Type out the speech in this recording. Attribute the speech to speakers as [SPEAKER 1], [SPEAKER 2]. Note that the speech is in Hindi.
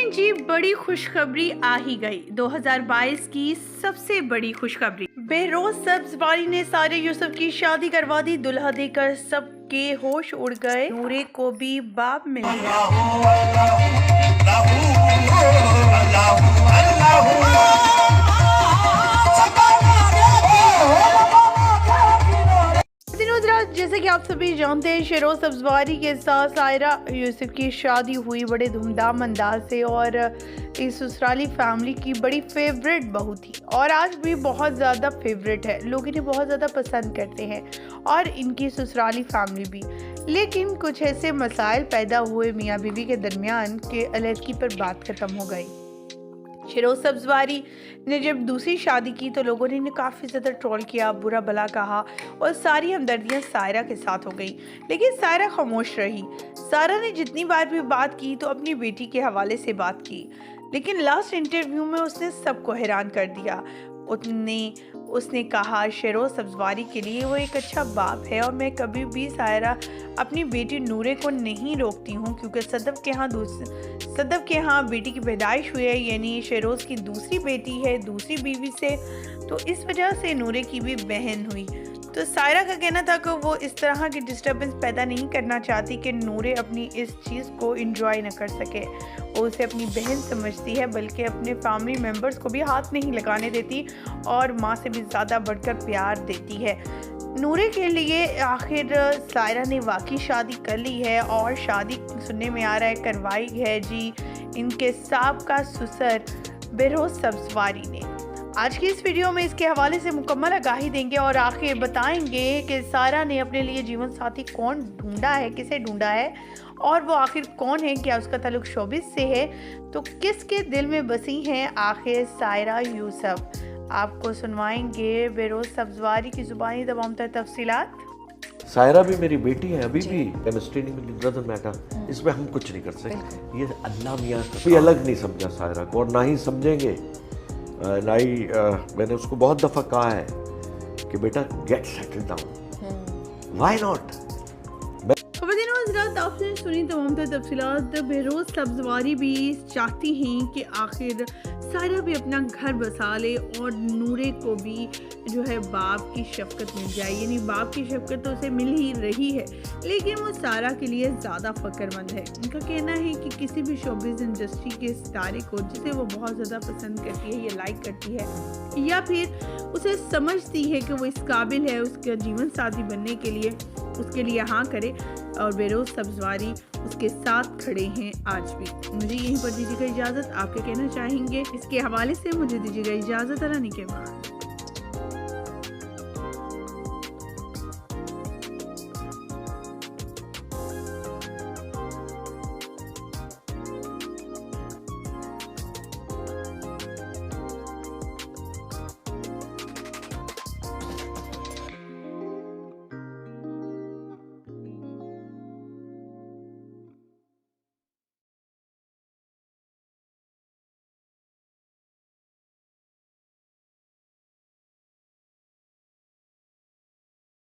[SPEAKER 1] लेकिन जी बड़ी खुशखबरी आ ही गई। 2022 की सबसे बड़ी खुशखबरी, बेरोज सब्जवारी ने सारे यूसुफ की शादी करवा दी। दुल्हा देकर सबके होश उड़ गए, नूरे को भी बाप मिल गया। जैसे कि आप सभी जानते हैं, शेरोज सब्जवारी के साथ सायरा यूसुफ की शादी हुई बड़े धूमधाम अंदाज से और इस ससुराली फैमिली की बड़ी फेवरेट बहू थी और आज भी बहुत ज़्यादा फेवरेट है। लोग इन्हें बहुत ज़्यादा पसंद करते हैं और इनकी ससुराली फैमिली भी। लेकिन कुछ ऐसे मसाइल पैदा हुए मियाँ बीवी के दरमियान के अलहदगी पर बात खत्म हो गई। शेरोज सब्जवारी ने जब दूसरी शादी की तो लोगों ने इन्हें काफ़ी ज़्यादा ट्रोल किया, बुरा भला कहा और सारी हमदर्दियाँ सायरा के साथ हो गई। लेकिन सायरा खामोश रही। सायरा ने जितनी बार भी बात की तो अपनी बेटी के हवाले से बात की, लेकिन लास्ट इंटरव्यू में उसने सबको हैरान कर दिया। उसने कहा शेरोज सब्जवारी के लिए वो एक अच्छा बाप है और मैं कभी भी सायरा अपनी बेटी नूरे को नहीं रोकती हूँ, क्योंकि सदफ के यहाँ बेटी की पैदाइश हुई है, यानी शेरोज की दूसरी बेटी है दूसरी बीवी से, तो इस वजह से नूरे की भी बहन हुई। तो सायरा का कहना था कि वो इस तरह की डिस्टर्बेंस पैदा नहीं करना चाहती कि नूरे अपनी इस चीज़ को एंजॉय न कर सके। वो उसे अपनी बहन समझती है, बल्कि अपने फैमिली मेम्बर्स को भी हाथ नहीं लगाने देती और माँ से भी ज़्यादा बढ़कर प्यार देती है। नूरे के लिए आखिर सायरा ने वाकई शादी कर ली है और शादी सुनने में आ रहा है करवाई है जी इनके साबका ससुर बेरोज सब्जवारी ने। आज की इस वीडियो में इसके हवाले से मुकम्मल आगाही देंगे और आखिर बताएंगे कि सायरा ने अपने लिए जीवन साथी कौन ढूंढा है, किसे ढूंढा है और वो आखिर कौन है, क्या उसका ताल्लुक शोबिस से है, तो किसके दिल में बसी हैं आखिर सायरा यूसुफ। आपको सुनवाएंगे बेरोज सब्जवारी की जुबानी तमाम तर तफसीलात।
[SPEAKER 2] सायरा भी मेरी बेटी है, अभी भी केमिस्ट्री नहीं मिली, डजंट मैटर, इसमें हम कुछ नहीं कर सकते। ये अल्लाह मियाँ कोई अलग नहीं समझा सायरा को और ना ही समझेंगे। मैंने उसको बहुत दफ़ा कहा है कि बेटा get settle down, why not.
[SPEAKER 1] आपने सुनी तमाम तफसीलात। बेरोज सब्जवारी भी चाहती हैं कि आखिर सायरा भी अपना घर बसा ले और नूरे को भी जो है बाप की शफकत मिल जाए, यानी बाप की शफकत तो उसे मिल ही रही है, लेकिन वो सायरा के लिए ज़्यादा फ़क्रमंद है। उनका कहना है कि किसी भी शोबिज़ इंडस्ट्री के सितारे को जिसे वो बहुत ज़्यादा पसंद करती है या लाइक करती है या फिर उसे समझती है कि वो इस काबिल है उसका जीवन साथी बनने के लिए, उसके लिए हाँ करे और बेरोज सब्जवारी उसके साथ खड़े हैं आज भी। मुझे यहीं पर दीजिएगा इजाज़त। आपके कहना चाहेंगे इसके हवाले से मुझे दीजिएगा इजाज़त। अल्लाह के बाद।